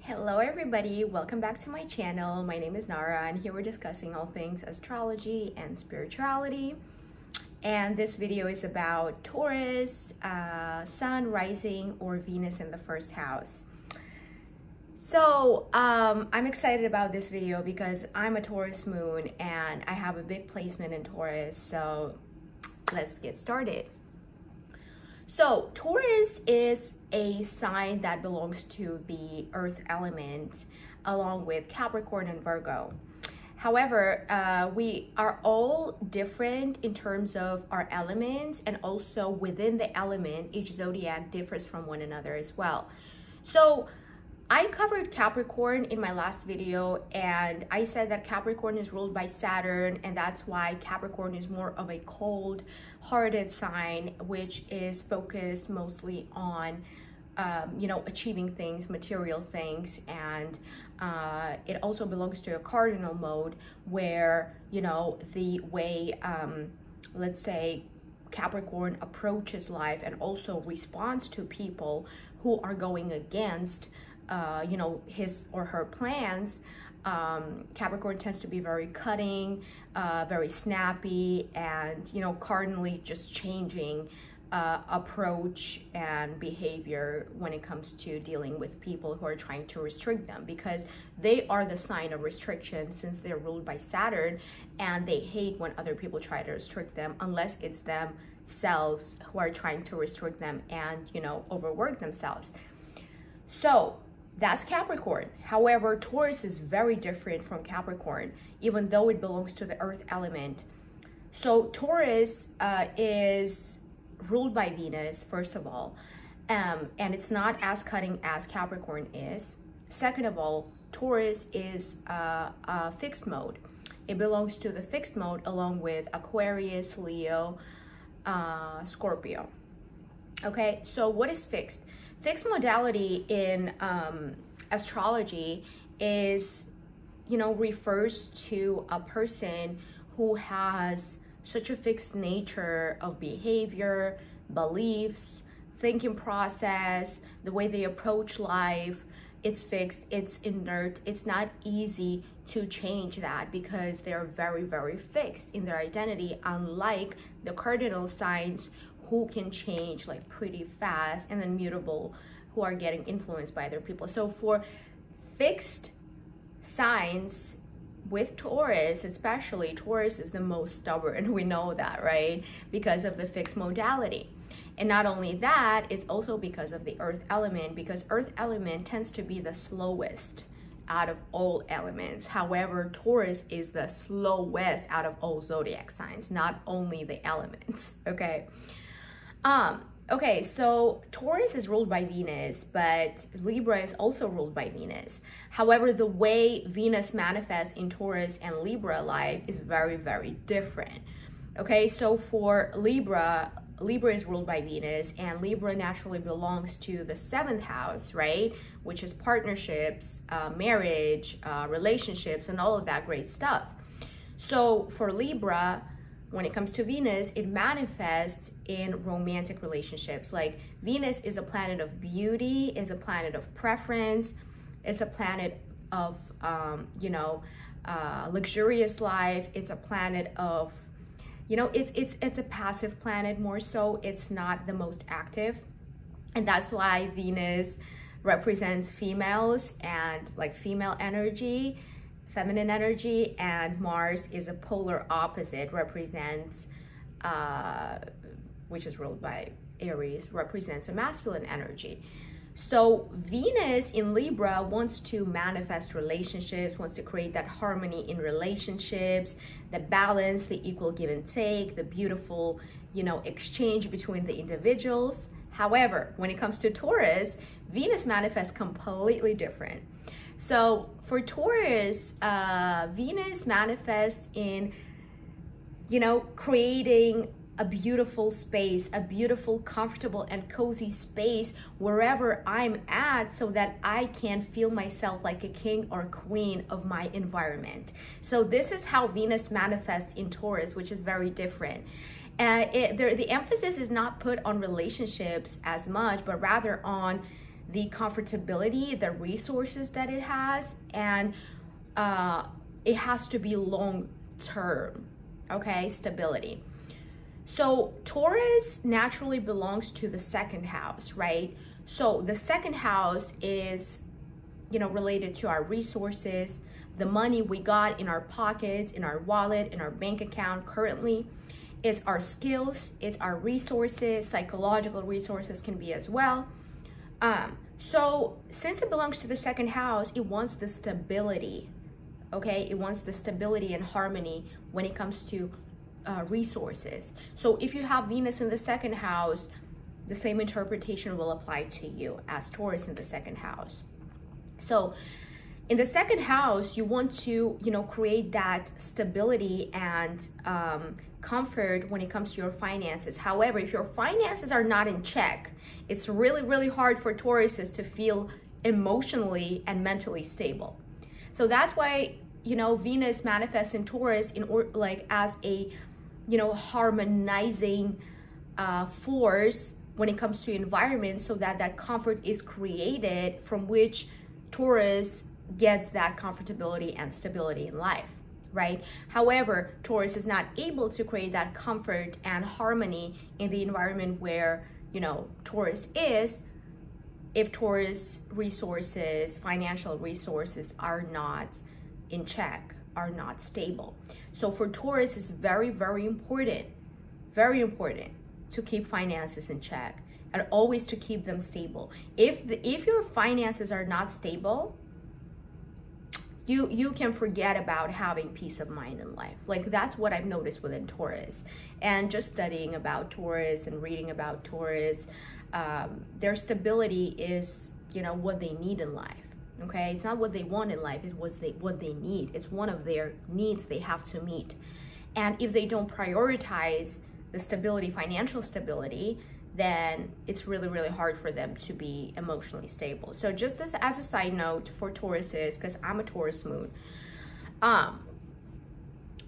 Hello everybody, welcome back to my channel. My name is Nara and here we're discussing all things astrology and spirituality. And this video is about Taurus, Sun, Rising, or Venus in the first house. So I'm excited about this video because I'm a Taurus moon and I have a big placement in Taurus. So let's get started. So Taurus is a sign that belongs to the earth element along with Capricorn and Virgo. However, we are all different in terms of our elements, and also within the element, each zodiac differs from one another as well. So I covered Capricorn in my last video, and I said that Capricorn is ruled by Saturn, and that's why Capricorn is more of a cold-hearted sign, which is focused mostly on, achieving things, material things, and it also belongs to a cardinal mode where, the way, let's say, Capricorn approaches life and also responds to people who are going against his or her plans. Capricorn tends to be very cutting, very snappy, and cardinally just changing approach and behavior when it comes to dealing with people who are trying to restrict them, because they are the sign of restriction since they're ruled by Saturn, and they hate when other people try to restrict them unless it's themselves who are trying to restrict them and overwork themselves. So that's Capricorn. However, Taurus is very different from Capricorn, even though it belongs to the earth element. So Taurus is ruled by Venus, first of all, and it's not as cutting as Capricorn is. Second of all, Taurus is a fixed mode. It belongs to the fixed mode along with Aquarius, Leo, Scorpio. Okay, so what is fixed? Fixed modality in astrology is, refers to a person who has such a fixed nature of behavior, beliefs, thinking process, the way they approach life. It's fixed, it's inert, it's not easy to change that because they're very, very fixed in their identity, unlike the cardinal signs who can change like pretty fast, and then mutable, who are getting influenced by other people. So for fixed signs with Taurus, especially, Taurus is the most stubborn. We know that, right? Because of the fixed modality. And not only that, it's also because of the earth element, because earth element tends to be the slowest out of all elements. However, Taurus is the slowest out of all zodiac signs, not only the elements, okay? Okay, so Taurus is ruled by Venus, but Libra is also ruled by Venus. However, the way Venus manifests in Taurus and Libra life is very, very different. Okay, so for Libra is ruled by Venus, and Libra naturally belongs to the seventh house, right? Which is partnerships, marriage, relationships, and all of that great stuff. So for Libra, when it comes to Venus, it manifests in romantic relationships. Like Venus is a planet of beauty, is a planet of preference. It's a planet of, luxurious life. It's a planet of, it's a passive planet more so. It's not the most active. And that's why Venus represents females and like female energy, feminine energy, and Mars is a polar opposite, represents, which is ruled by Aries, represents a masculine energy. So Venus in Libra wants to manifest relationships, wants to create that harmony in relationships, the balance, the equal give and take, the beautiful, exchange between the individuals. However, when it comes to Taurus, Venus manifests completely different. So for Taurus, Venus manifests in, creating a beautiful space, a beautiful, comfortable, and cozy space wherever I'm at, so that I can feel myself like a king or queen of my environment. So this is how Venus manifests in Taurus, which is very different. The emphasis is not put on relationships as much, but rather on the comfortability, the resources that it has, and it has to be long term, okay, stability. So Taurus naturally belongs to the second house, right? So the second house is, you know, related to our resources, the money we got in our pockets, in our wallet, in our bank account currently. It's our skills, it's our resources, psychological resources can be as well. So since it belongs to the second house, it wants the stability, okay? It wants the stability and harmony when it comes to resources. So if you have Venus in the second house, the same interpretation will apply to you as Taurus in the second house. So in the second house, you want to, you know, create that stability and comfort when it comes to your finances. However, if your finances are not in check, it's really, really hard for Tauruses to feel emotionally and mentally stable. So that's why, you know, Venus manifests in Taurus like as a, you know, harmonizing force when it comes to environment, so that that comfort is created from which Taurus gets that comfortability and stability in life, right? However, Taurus is not able to create that comfort and harmony in the environment where, you know, Taurus is, if Taurus resources, financial resources are not in check, are not stable. So for Taurus, it's very, very important to keep finances in check and always to keep them stable. If your finances are not stable, you can forget about having peace of mind in life. Like, that's what I've noticed within Taurus. And just studying about Taurus and reading about Taurus, their stability is, you know, what they need in life. Okay, it's not what they want in life, it's what they need. It's one of their needs they have to meet. And if they don't prioritize the stability, financial stability, then it's really, really hard for them to be emotionally stable. So just as a side note for Tauruses, because I'm a Taurus moon.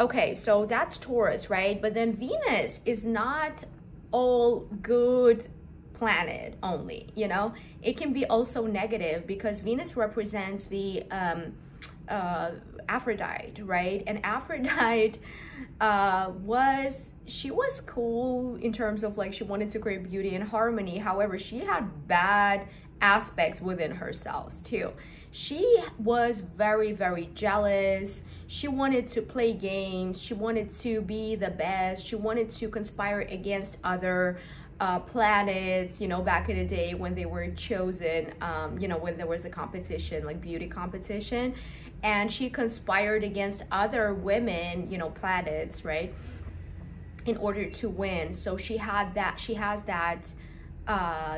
Okay, so that's Taurus, right? But then Venus is not all good planet only, you know? It can be also negative, because Venus represents the Aphrodite, right? And Aphrodite she was cool in terms of, like, she wanted to create beauty and harmony. However, she had bad aspects within herself too. She was very, very jealous. She wanted to play games. She wanted to be the best. She wanted to conspire against other planets, you know, back in the day when they were chosen, you know, when there was a competition, like beauty competition, and she conspired against other women, you know, planets, right, in order to win. So she has that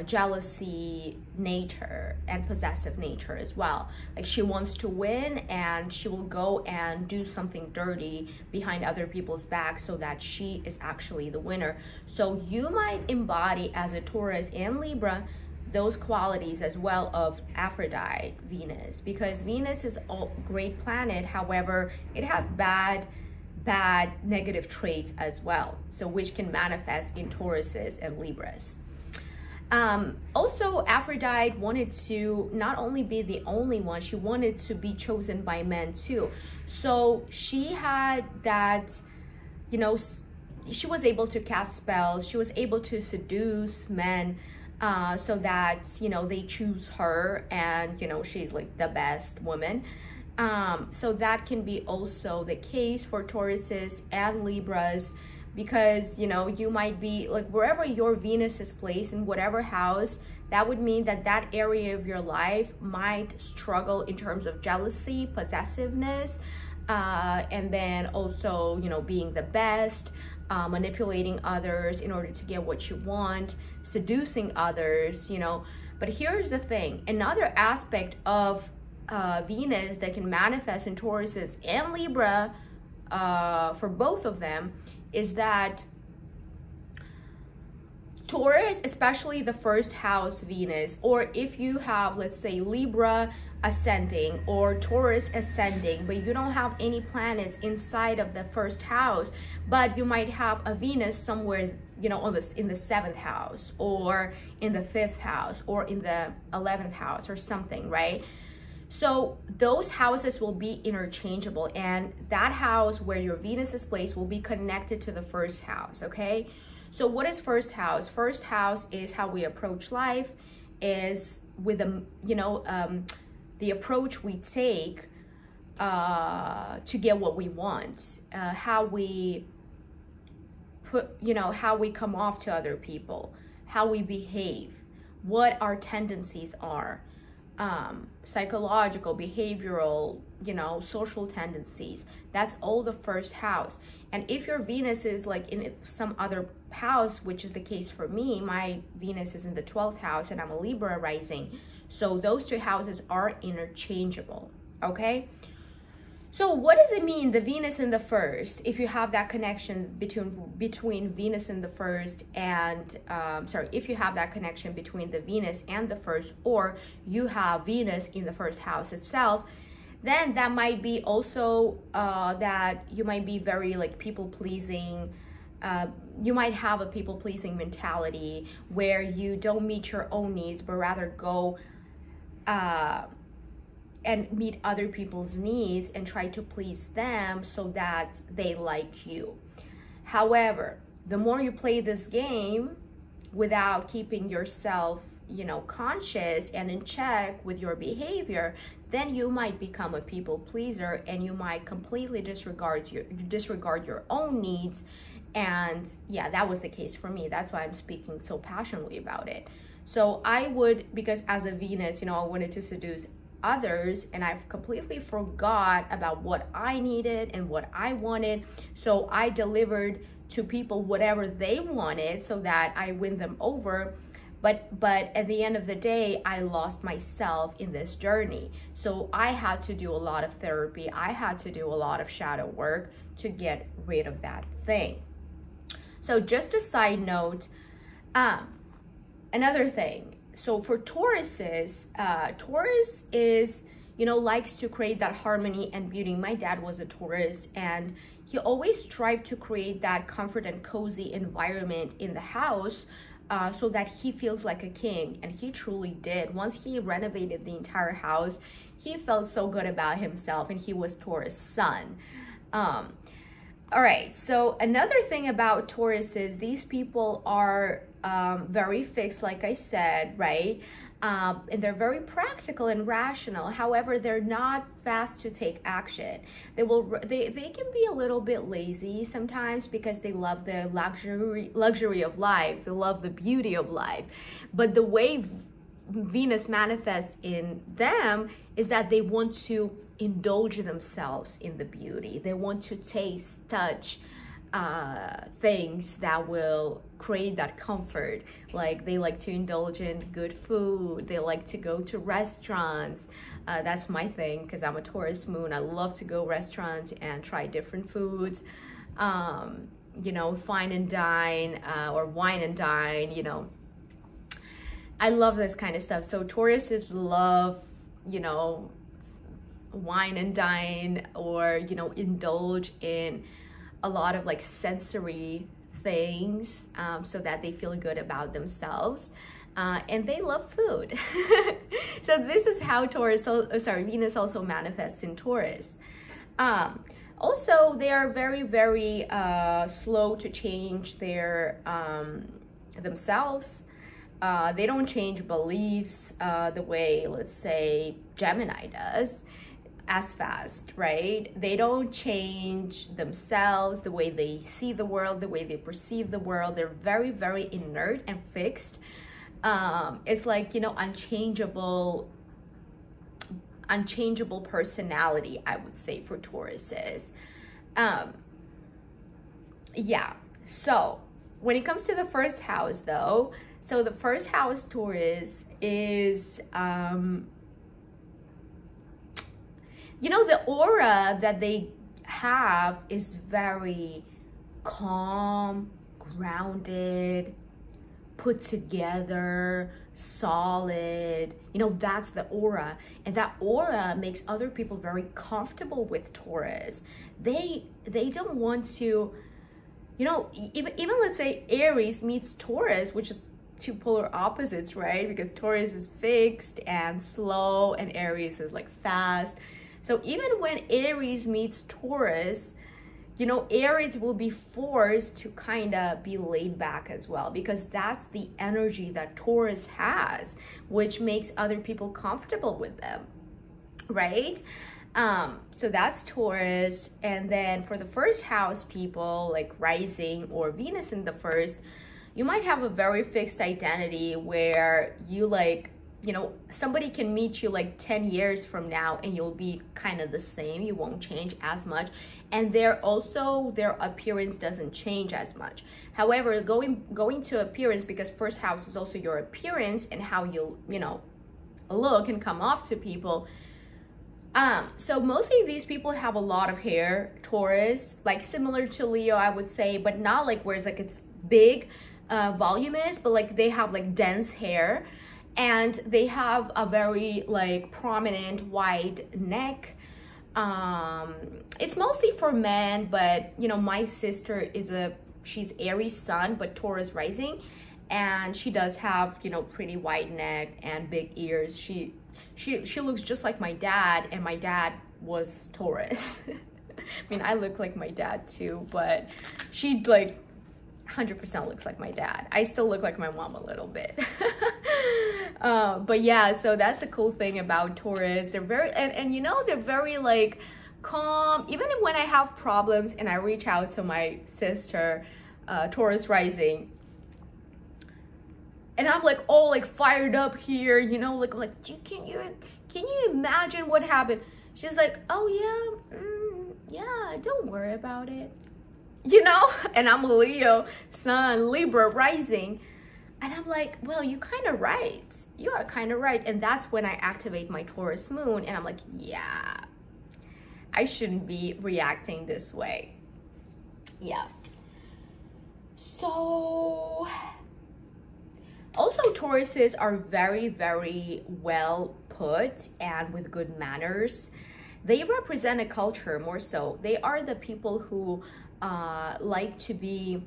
jealousy nature and possessive nature as well. Like, she wants to win, and she will go and do something dirty behind other people's backs so that she is actually the winner. So you might embody, as a Taurus and Libra, those qualities as well of Aphrodite, Venus, because Venus is a great planet. However, it has bad negative traits as well, so which can manifest in Tauruses and Libras. Also, Aphrodite wanted to not only be the only one, she wanted to be chosen by men too. So she had that, you know, she was able to cast spells, she was able to seduce men, so that, you know, they choose her, and, you know, she's like the best woman. So that can be also the case for Tauruses and Libras, because, you know, you might be like, wherever your Venus is placed, in whatever house, that would mean that that area of your life might struggle in terms of jealousy, possessiveness, and then also, you know, being the best, manipulating others in order to get what you want, seducing others, you know. But here's the thing, another aspect of Venus that can manifest in Tauruses and Libra, for both of them, is that Taurus, especially the first house Venus, or if you have, let's say, Libra ascending or Taurus ascending, but you don't have any planets inside of the first house, but you might have a Venus somewhere, you know, in the 7th house or in the 5th house or in the 11th house or something, right? So those houses will be interchangeable, and that house where your Venus is placed will be connected to the first house, okay? So what is first house? First house is how we approach life, is with the approach we take to get what we want, how we how we come off to other people, how we behave, what our tendencies are, psychological, behavioral, social tendencies. That's all the first house. And if your Venus is like in some other house, which is the case for me, my Venus is in the 12th house and I'm a Libra rising. So those two houses are interchangeable, okay? So what does it mean, the Venus in the first, if you have that connection between Venus in the first and, if you have that connection between the Venus and the first, or you have Venus in the first house itself, then that might be also that you might be very like people-pleasing. You might have a people-pleasing mentality where you don't meet your own needs, but rather go and meet other people's needs and try to please them so that they like you. However, the more you play this game without keeping yourself, conscious and in check with your behavior, then you might become a people pleaser and you might completely disregard your own needs. And yeah, that was the case for me. That's why I'm speaking so passionately about it. So I would, because as a Venus, I wanted to seduce others, and I've completely forgot about what I needed and what I wanted. So I delivered to people whatever they wanted so that I win them over. But at the end of the day, I lost myself in this journey. So I had to do a lot of therapy. I had to do a lot of shadow work to get rid of that thing. So just a side note, another thing. So for Tauruses, Taurus is, likes to create that harmony and beauty. My dad was a Taurus, and he always strived to create that comfort and cozy environment in the house so that he feels like a king. And he truly did. Once he renovated the entire house, he felt so good about himself, and he was Taurus sun. All right, so another thing about Taurus is these people are very fixed, like I said, right? And they're very practical and rational. However, they're not fast to take action. They can be a little bit lazy sometimes because they love the luxury of life. They love the beauty of life. But the way Venus manifests in them is that they want to indulge themselves in the beauty. They want to taste, touch things that will create that comfort. Like they like to indulge in good food. They like to go to restaurants. That's my thing because I'm a Taurus moon. I love to go restaurants and try different foods. Fine and dine or wine and dine, I love this kind of stuff. So Tauruses love, wine and dine, or, indulge in a lot of like sensory things so that they feel good about themselves. And they love food. So this is how Venus also manifests in Taurus. Also, they are very, very slow to change their themselves. They don't change beliefs the way, let's say, Gemini does as fast, right? They don't change themselves, the way they see the world, the way they perceive the world. They're very, very inert and fixed. It's like, unchangeable personality, I would say, for Tauruses. Yeah, so when it comes to the first house though, so the first house Taurus is, the aura that they have is very calm, grounded, put together, solid, you know, that's the aura. And that aura makes other people very comfortable with Taurus. They don't want to, you know, even let's say Aries meets Taurus, which is two polar opposites, right? Because Taurus is fixed and slow and Aries is like fast. So even when Aries meets Taurus, you know, Aries will be forced to kind of be laid back as well, because that's the energy that Taurus has, which makes other people comfortable with them, right? So that's Taurus. And then for the first house people, like rising or Venus in the first, you might have a very fixed identity where you like, you know, somebody can meet you like 10 years from now and you'll be kind of the same. You won't change as much. And their appearance doesn't change as much. However, going to appearance, because first house is also your appearance and how you know, look and come off to people. So mostly these people have a lot of hair, Taurus, like similar to Leo, I would say, but not like where it's like it's big, voluminous, but like they have like dense hair. And they have a very like prominent wide neck. It's mostly for men, but you know, my sister she's Aries sun, but Taurus rising. And she does have, you know, pretty wide neck and big ears. She looks just like my dad, and my dad was Taurus. I mean, I look like my dad too, but she like 100% looks like my dad. I still look like my mom a little bit. But yeah, so that's a cool thing about Taurus. They're very, and you know, they're very like calm. Even when I have problems and I reach out to my sister, Taurus rising, and I'm like all like fired up here, you know, like can you imagine what happened? She's like, oh yeah, yeah, don't worry about it. You know, and I'm a Leo sun, Libra rising. And I'm like, well, you're kind of right. You are kind of right. And that's when I activate my Taurus moon. And I'm like, yeah, I shouldn't be reacting this way. Yeah. So also Tauruses are very, very well put and with good manners. They represent a culture more so. They are the people who like to be,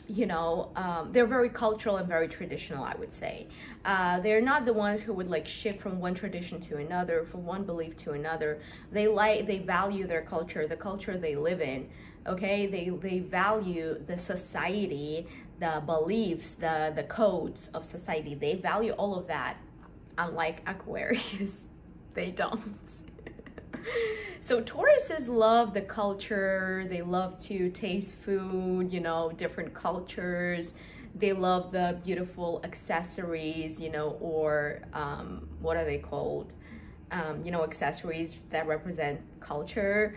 you know, they're very cultural and very traditional, I would say. They're not the ones who would like shift from one tradition to another, from one belief to another. They value their culture, the culture they live in. Okay, they value the society, the beliefs, the codes of society. They value all of that. Unlike Aquarius, they don't. So Tauruses love the culture. They love to taste food, you know, different cultures. They love the beautiful accessories, you know, or what are they called? You know, accessories that represent culture,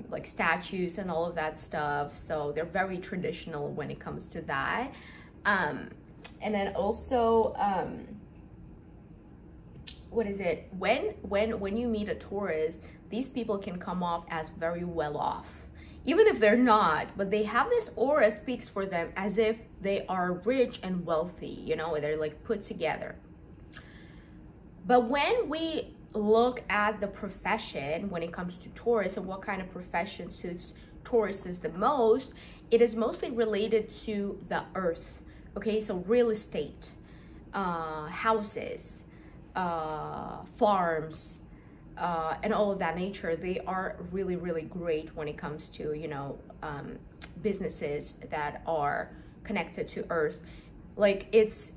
like statues and all of that stuff. So they're very traditional when it comes to that. And then also, what is it? When you meet a Taurus, these people can come off as very well off, even if they're not, but they have this aura speaks for them as if they are rich and wealthy, you know, they're like put together. But when we look at the profession, when it comes to Taurus and what kind of profession suits Tauruses the most, it is mostly related to the earth. Okay, so real estate, houses, farms, and all of that nature. They are really, really great when it comes to, you know, businesses that are connected to earth. Like it's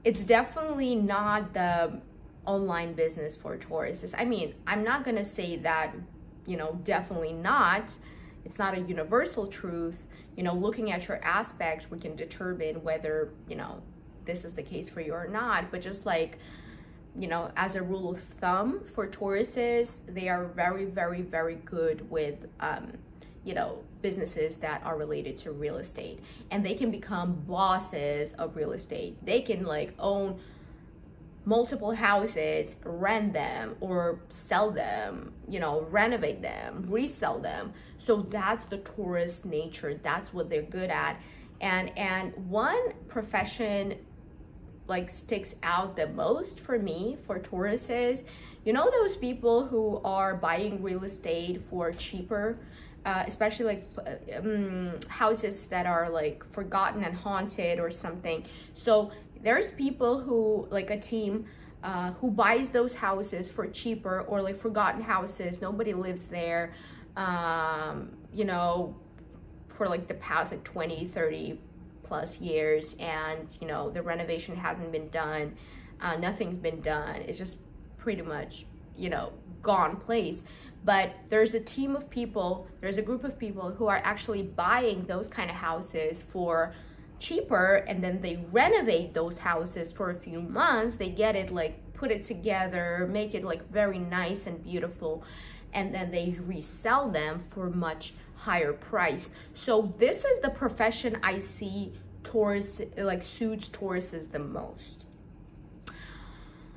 definitely not the online business for Tauruses. I mean, I'm not gonna say that, you know, definitely not. It's not a universal truth. You know, looking at your aspects, we can determine whether, you know, this is the case for you or not. But just like, you know, as a rule of thumb for Tauruses, they are very, very, very good with, you know, businesses that are related to real estate. And they can become bosses of real estate. They can like own multiple houses, rent them or sell them, you know, renovate them, resell them. So that's the Taurus nature. That's what they're good at. And one profession like sticks out the most for me for Tauruses. You know, those people who are buying real estate for cheaper, especially like houses that are like forgotten and haunted or something. So there's people who, like a team who buys those houses for cheaper, or like forgotten houses, nobody lives there, you know, for like the past like 20, 30 plus years, and you know, the renovation hasn't been done, nothing's been done, it's just pretty much, you know, gone place. But there's a team of people, there's a group of people who are actually buying those kind of houses for cheaper, and then they renovate those houses for a few months, they get it like, put it together, make it like very nice and beautiful, and then they resell them for much higher price. So this is the profession I see Taurus, like suits Tauruses the most.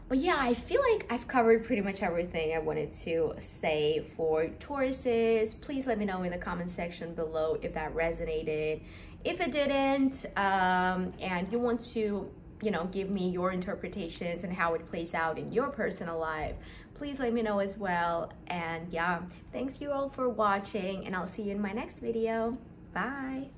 But yeah, I feel like I've covered pretty much everything I wanted to say for Tauruses. Please let me know in the comment section below if that resonated. If it didn't, and you want to, you know, give me your interpretations and how it plays out in your personal life, please let me know as well. And yeah, thanks you all for watching, and I'll see you in my next video. Bye.